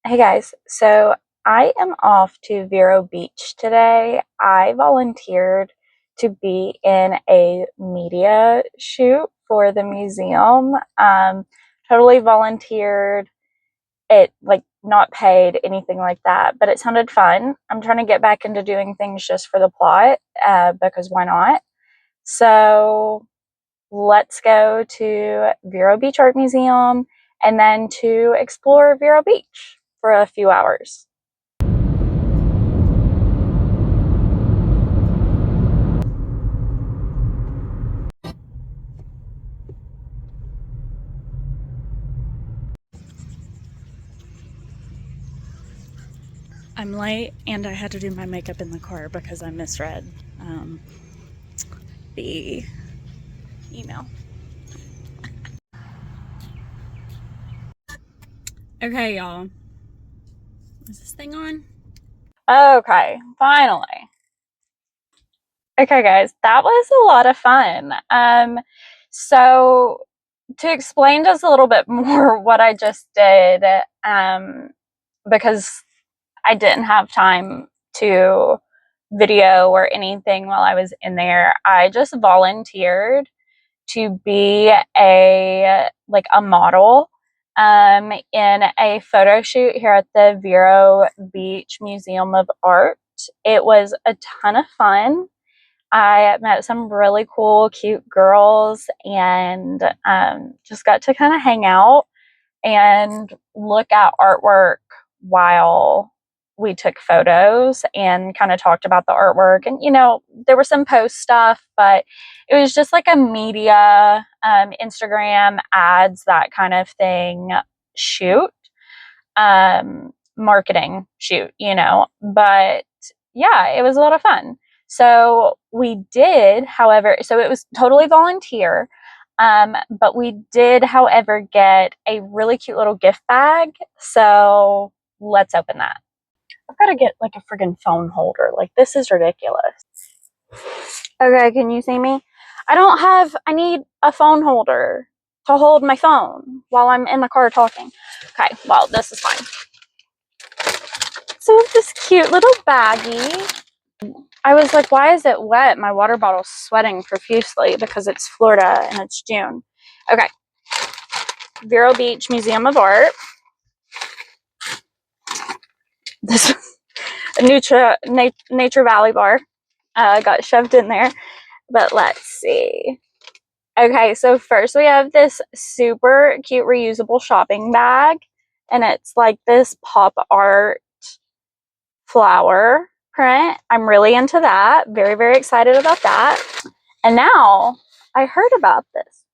Hey guys, so I am off to Vero Beach today. I volunteered to be in a media shoot for the museum. Totally volunteered. It like not paid, anything like that, but it sounded fun. I'm trying to get back into doing things just for the plot, because why not? So let's go to Vero Beach Art Museum and then to explore Vero Beach for a few hours. I'm late and I had to do my makeup in the car because I misread the email. Okay, y'all. Is this thing on? Okay, finally. Okay, guys, that was a lot of fun. So to explain just a little bit more what I just did, because I didn't have time to video or anything while I was in there, I just volunteered to be a model in a photo shoot here at the Vero Beach Museum of Art. It was a ton of fun. I met some really cool, cute girls and just got to kind of hang out and look at artwork while we took photos and kind of talked about the artwork. And, there was some post stuff, but it was just like a media, Instagram ads, that kind of thing shoot, marketing shoot, But yeah, it was a lot of fun. So we did, however, so it was totally volunteer. But we did, however, get a really cute little gift bag. So let's open that. I've got to get like a friggin' phone holder. Like, this is ridiculous. Okay, can you see me? I need a phone holder to hold my phone while I'm in the car talking. Okay, well, this is fine. So this cute little baggie. I was like, why is it wet? My water bottle's sweating profusely because it's Florida and it's June. Okay. Vero Beach Museum of Art. This Nature Valley bar got shoved in there. But let's see. Okay, so first we have this super cute reusable shopping bag. And it's like this pop art flower print. I'm really into that. Very, very excited about that. And now I heard about this.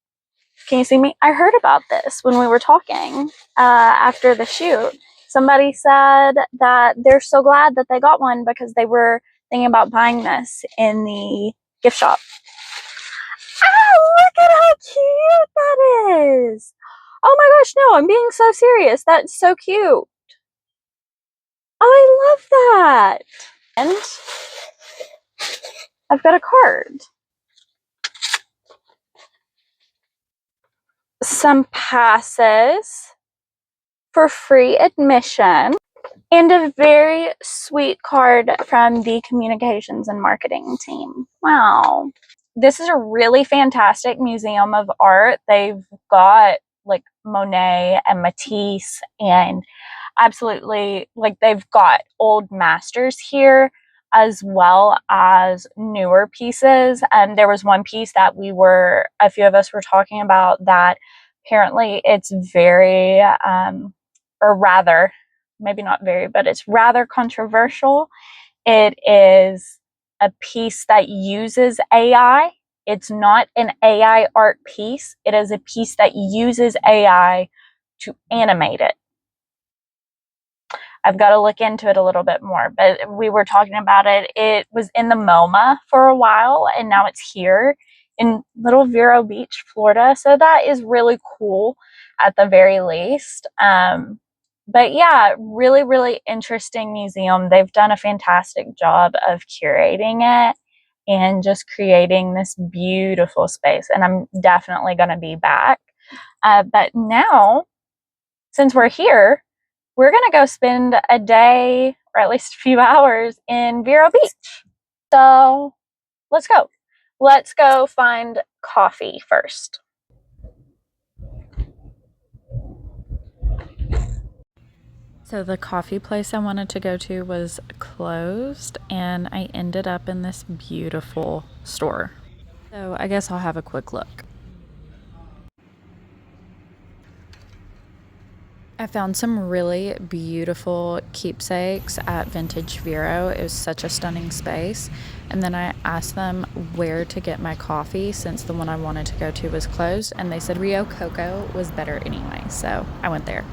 Can you see me? I heard about this when we were talking after the shoot. Somebody said that they're so glad that they got one because they were thinking about buying this in the gift shop. Oh, look at how cute that is. Oh my gosh, no, I'm being so serious. That's so cute. Oh, I love that. And I've got a card. Some passes for free admission, and a very sweet card from the communications and marketing team. Wow. This is a really fantastic museum of art. They've got like Monet and Matisse, and absolutely, like, they've got old masters here as well as newer pieces. And there was one piece that a few of us were talking about that apparently it's very, or rather, maybe not very, but it's rather controversial. It is a piece that uses AI. It's not an AI art piece. It is a piece that uses AI to animate it. I've got to look into it a little bit more, but we were talking about it. It was in the MoMA for a while, and now it's here in little Vero Beach, Florida. So that is really cool at the very least. But yeah, really, really interesting museum. They've done a fantastic job of curating it and just creating this beautiful space. And I'm definitely going to be back. But now, since we're here, we're going to go spend a day, or at least a few hours, in Vero Beach. So let's go. Let's go find coffee first. So the coffee place I wanted to go to was closed, and I ended up in this beautiful store. So I guess I'll have a quick look. I found some really beautiful keepsakes at Vintage Vero. It was such a stunning space. And then I asked them where to get my coffee since the one I wanted to go to was closed. And they said Rio Coco was better anyway. So I went there.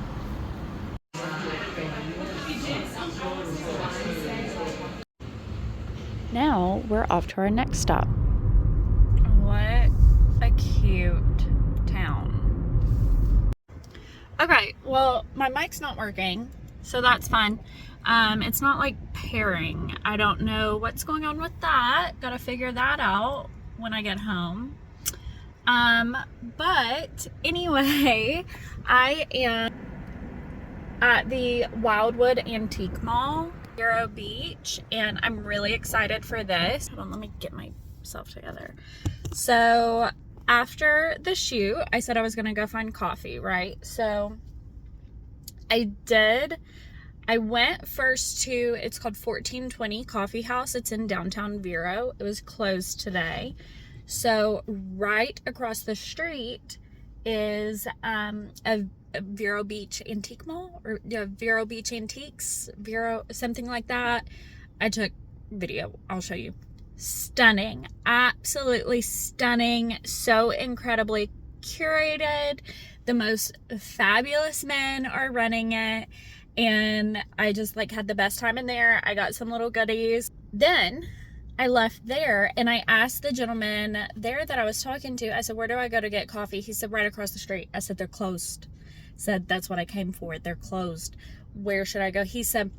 Now we're off to our next stop. What a cute town. Okay, well, my mic's not working, so that's fine. It's not like pairing. I don't know what's going on with that. Gotta figure that out when I get home. But anyway, I am at the Wildwood Antique Mall, Vero Beach, and I'm really excited for this. Hold on, let me get myself together. So after the shoot, I said I was gonna go find coffee, right? So I did. I went first to, it's called 1420 Coffee House. It's in downtown Vero. It was closed today. So right across the street is a Vero Beach Antique Mall, or Vero Beach Antiques, Vero, something like that. I took video. I'll show you. Stunning, absolutely stunning, so incredibly curated. The most fabulous men are running it, and I just like had the best time in there. I got some little goodies. Then I left there and I asked the gentleman there that I was talking to, I said, where do I go to get coffee? He said, right across the street. I said, they're closed. I said, that's what I came for. They're closed. Where should I go? He said,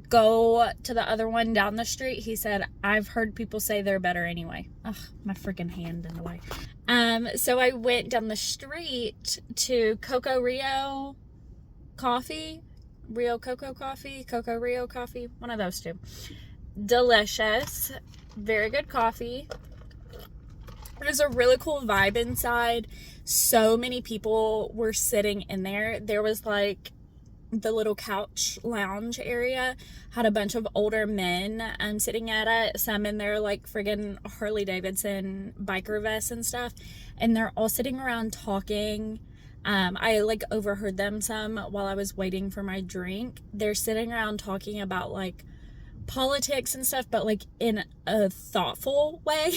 go to the other one down the street. He said, I've heard people say they're better anyway. Ugh, my freaking hand in the way. So I went down the street to Coco Rio Coffee, Rio Coco Coffee, Coco Rio Coffee, one of those two. Delicious, very good coffee. There's a really cool vibe inside. So many people were sitting in there. There was like the little couch lounge area had a bunch of older men sitting at it, some in their like friggin' Harley Davidson biker vests and stuff, and they're all sitting around talking. I like overheard them some while I was waiting for my drink. They're sitting around talking about like politics and stuff, but like in a thoughtful way.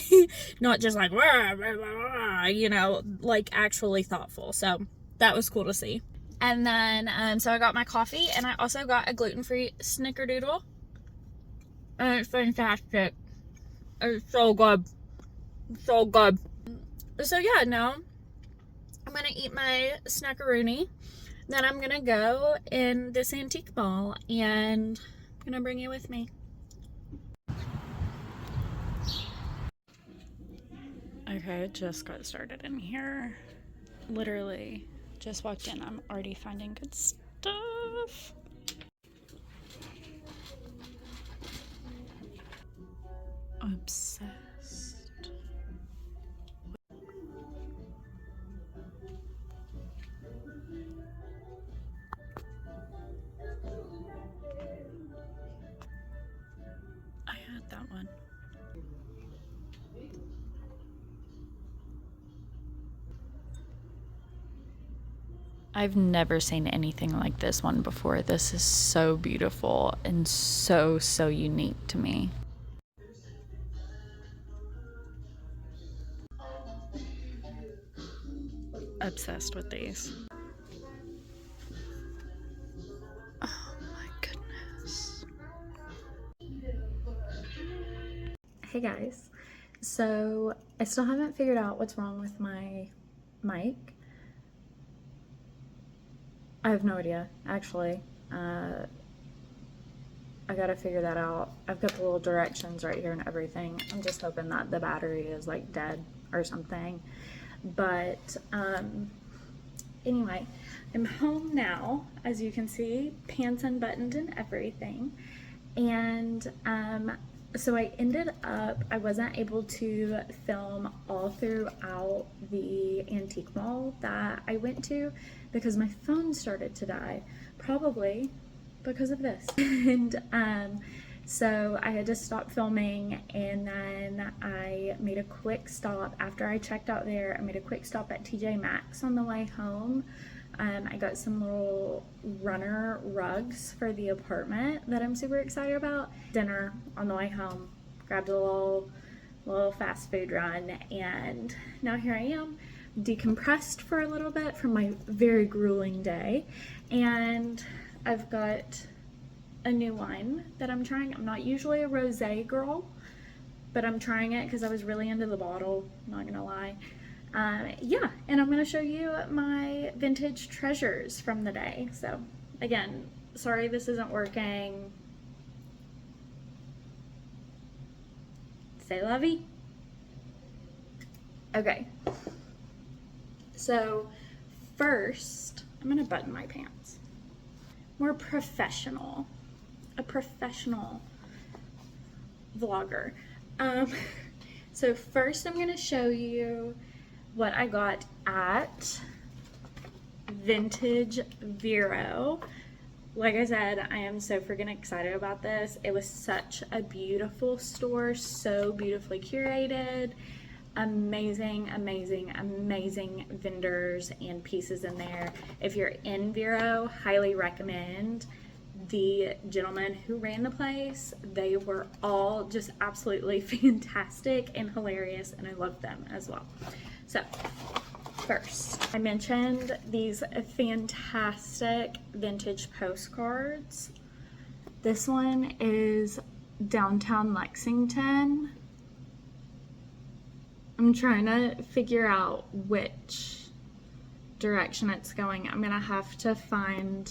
Not just like rah, rah, rah, you know, like actually thoughtful. So that was cool to see. And then, so I got my coffee, and I also got a gluten-free snickerdoodle. And it's fantastic. It's so good. So good. So yeah, now I'm gonna eat my snackaroonie. Then I'm gonna go in this antique mall, and I'm gonna bring you with me. Okay, I just got started in here. Literally just walked in. I'm already finding good stuff. Obsessed. I had that one. I've never seen anything like this one before. This is so beautiful and so unique to me. Obsessed with these. Oh my goodness. Hey guys. So I still haven't figured out what's wrong with my mic. I have no idea, actually. I gotta figure that out. I've got the little directions right here and everything. I'm just hoping that the battery is like dead or something. But Anyway, I'm home now, as you can see, pants unbuttoned and everything. And so I wasn't able to film all throughout the antique mall that I went to because my phone started to die, probably because of this. And so I had to stop filming, and then I made a quick stop after I checked out there. I made a quick stop at TJ Maxx on the way home. I got some little runner rugs for the apartment that I'm super excited about. Dinner on the way home, grabbed a little fast food run, and now here I am, decompressed for a little bit from my very grueling day. And I've got a new wine that I'm trying. I'm not usually a rosé girl, but I'm trying it because I was really into the bottle, not gonna lie. Yeah, and I'm gonna show you my vintage treasures from the day. So again, sorry this isn't working. Say lovey. Okay, so first I'm gonna button my pants. We're professional, a professional vlogger. So first I'm gonna show you what I got at Vintage Vero. Like I said, I am so freaking excited about this. It was such a beautiful store, so beautifully curated. Amazing, amazing, amazing vendors and pieces in there. If you're in Vero, highly recommend. The gentlemen who ran the place, they were all just absolutely fantastic and hilarious, and I loved them as well. So first, I mentioned these fantastic vintage postcards. This one is downtown Lexington. I'm trying to figure out which direction it's going. I'm gonna have to find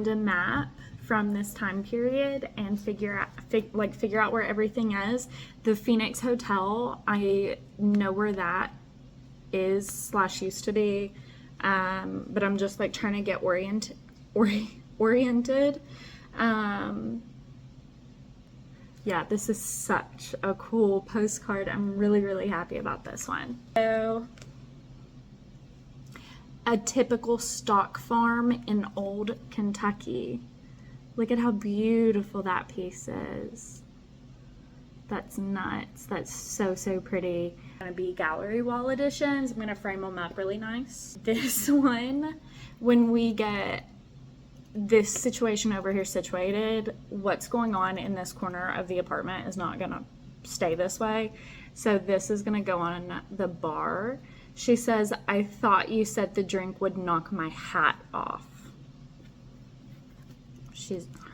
a map from this time period and figure out where everything is. The Phoenix Hotel, I know where that is / used to be, but I'm just like trying to get oriented. Yeah, this is such a cool postcard. I'm really happy about this one. So, a typical stock farm in old Kentucky. Look at how beautiful that piece is. That's nuts. That's so pretty. Gonna be gallery wall editions. I'm gonna frame them up really nice. This one, when we get this situation over here situated, what's going on in this corner of the apartment is not gonna stay this way. So this is gonna go on the bar. She says, "I thought you said the drink would knock my hat off."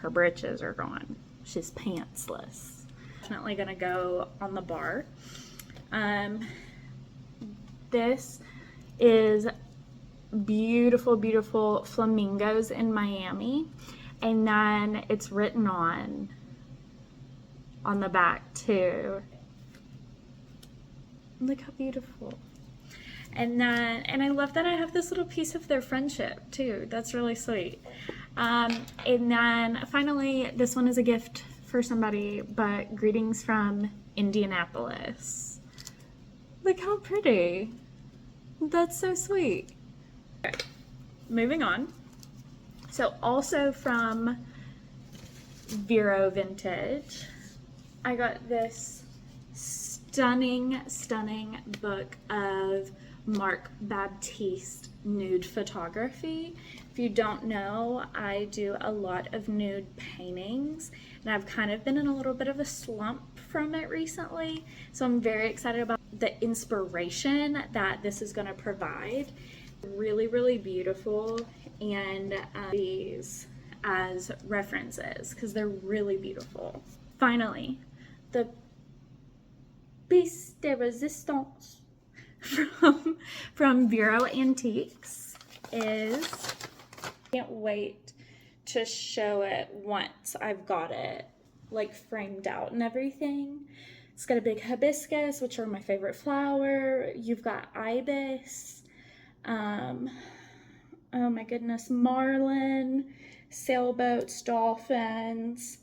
Her britches are gone. She's pantsless. Definitely gonna go on the bar. This is beautiful flamingos in Miami, and then it's written on the back too. Look how beautiful. And I love that I have this little piece of their friendship too. That's really sweet. And then finally, this one is a gift for somebody, but greetings from Indianapolis. Look how pretty. That's so sweet. Okay, moving on. So also from Vero Vintage, I got this stunning book of Mark Baptiste nude photography. If you don't know, I do a lot of nude paintings, and I've kind of been in a little bit of a slump from it recently, so I'm very excited about the inspiration that this is going to provide. Really beautiful, and these as references because they're really beautiful. Finally, the piece de resistance from Vero Antiques is, can't wait to show it once I've got it like framed out and everything. It's got a big hibiscus, which are my favorite flower. You've got ibis. my goodness, marlin, sailboats, dolphins.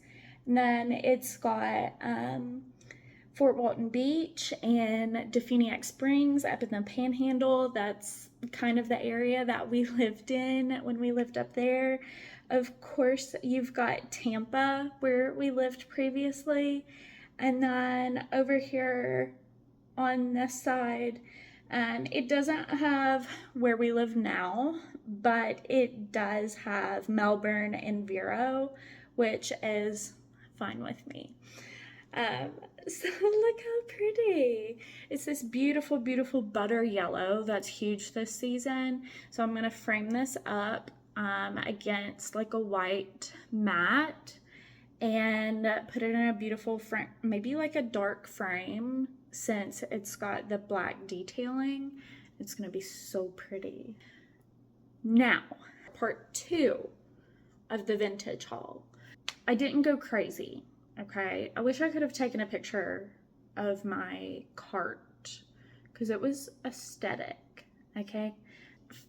And then it's got Fort Walton Beach and Defuniak Springs up in the Panhandle. That's kind of the area that we lived in when we lived up there. Of course, you've got Tampa, where we lived previously. And then over here on this side, it doesn't have where we live now, but it does have Melbourne and Vero, which is fine with me. So look how pretty. It's this beautiful, beautiful butter yellow that's huge this season. So I'm going to frame this up against like a white mat and put it in a beautiful frame, maybe like a dark frame, since it's got the black detailing. It's going to be so pretty. Now, part 2 of the vintage haul. I didn't go crazy. Okay, I wish I could have taken a picture of my cart because it was aesthetic. Okay,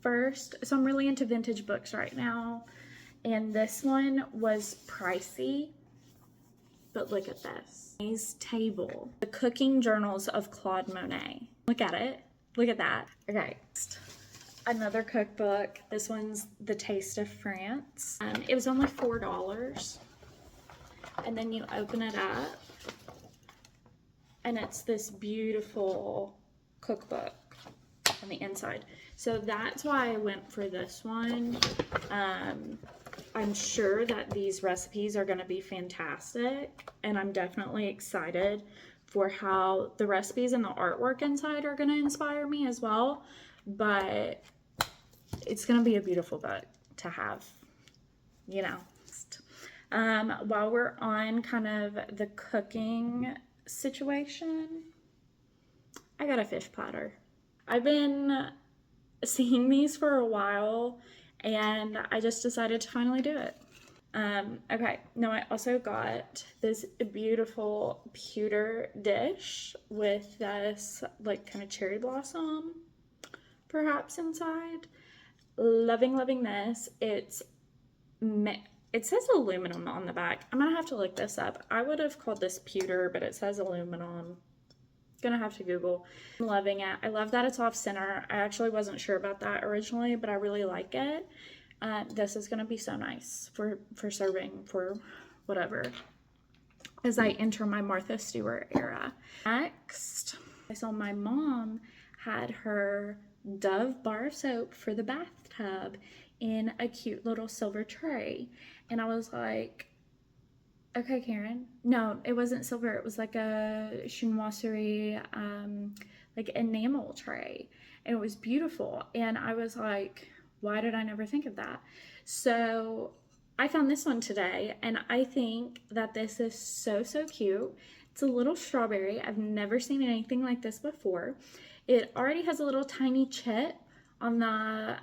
first, so I'm really into vintage books right now, and this one was pricey, but look at this. Today's table, the cooking journals of Claude Monet. Look at it. Look at that. Okay, another cookbook. This one's The Taste of France. It was only $4. And then you open it up and it's this beautiful cookbook on the inside. So that's why I went for this one. I'm sure that these recipes are going to be fantastic, and I'm definitely excited for how the recipes and the artwork inside are going to inspire me as well. But it's going to be a beautiful book to have, you know. While we're on kind of the cooking situation, I got a fish platter. I've been seeing these for a while and I just decided to finally do it. Okay, now I also got this beautiful pewter dish with this like kind of cherry blossom perhaps inside. Loving this. It says aluminum on the back. I'm gonna have to look this up. I would have called this pewter, but it says aluminum. Gonna have to Google. I'm loving it. I love that it's off center. I actually wasn't sure about that originally, but I really like it. This is gonna be so nice for serving for whatever as I enter my Martha Stewart era. Next, I saw my mom had her Dove bar soap for the bathtub in a cute little silver tray. And I was like, okay, Karen. No, it wasn't silver. It was like a chinoiserie, like enamel tray. And it was beautiful. And I was like, why did I never think of that? So I found this one today, and I think that this is so cute. It's a little strawberry. I've never seen anything like this before. It already has a little tiny chip on the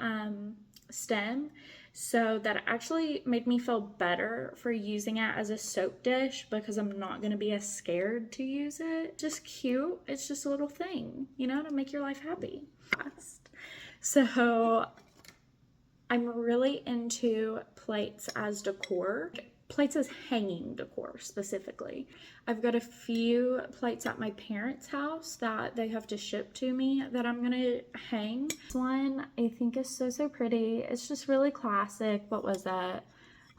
stem, so that actually made me feel better for using it as a soap dish because I'm not going to be as scared to use it. Just cute. It's just a little thing, you know, to make your life happy. So I'm really into plates as decor. Plates as hanging decor specifically. I've got a few plates at my parents' house that they have to ship to me that I'm gonna hang. This one I think is so pretty. It's just really classic. What was that?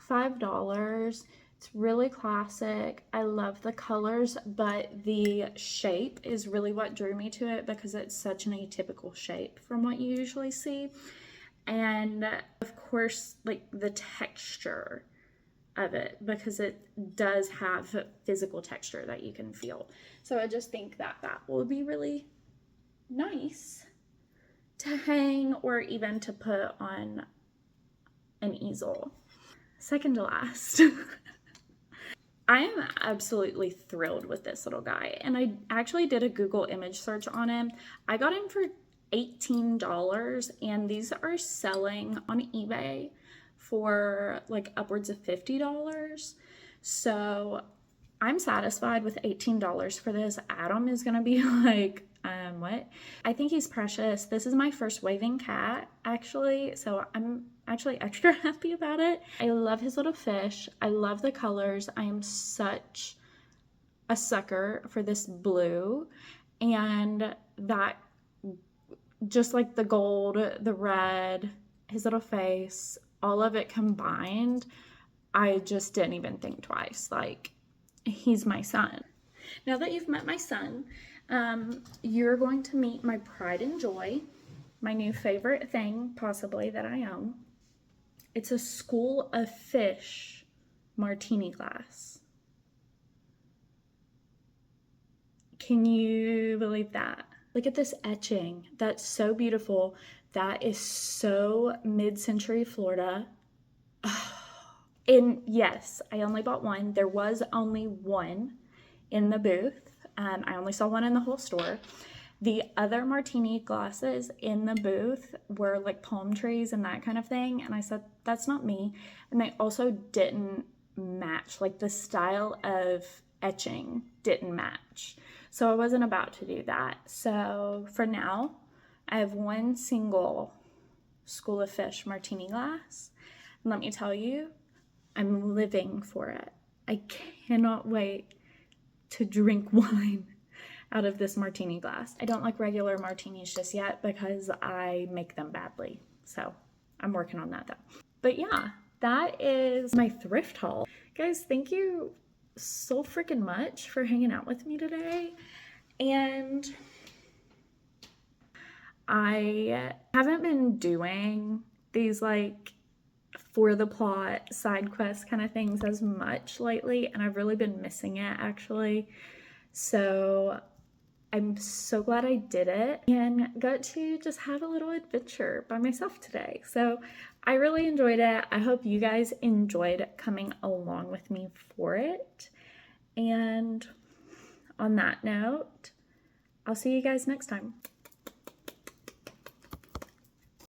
$5. It's really classic. I love the colors, but the shape is really what drew me to it because it's such an atypical shape from what you usually see. And of course, like the texture of it, because it does have physical texture that you can feel. So I just think that that will be really nice to hang or even to put on an easel. Second to last. I am absolutely thrilled with this little guy, and I actually did a Google image search on him. I got him for $18, and these are selling on eBay for like upwards of $50. So I'm satisfied with $18 for this. Adam is gonna be like, what? I think he's precious. This is my first waving cat, actually, so I'm actually extra happy about it. I love his little fish. I love the colors. I am such a sucker for this blue, and that, just like the gold, the red, his little face, all of it combined, I just didn't even think twice. Like, he's my son. Now that you've met my son, you're going to meet my pride and joy, my new favorite thing, possibly, that I own. It's a School of Fish martini glass. Can you believe that? Look at this etching. That's so beautiful. That is so mid-century Florida. And yes, I only bought one. There was only one in the booth. I only saw one in the whole store. The other martini glasses in the booth were like palm trees and that kind of thing. And I said, that's not me. And they also didn't match. Like, the style of etching didn't match. So I wasn't about to do that. So for now, I have one single School of Fish martini glass. And let me tell you, I'm living for it. I cannot wait to drink wine out of this martini glass. I don't like regular martinis just yet because I make them badly. So I'm working on that though. But yeah, that is my thrift haul. Guys, thank you so freaking much for hanging out with me today. And I haven't been doing these like for the plot side quest kind of things as much lately, and I've really been missing it actually. So I'm so glad I did it and got to just have a little adventure by myself today. So I really enjoyed it. I hope you guys enjoyed coming along with me for it. And on that note, I'll see you guys next time.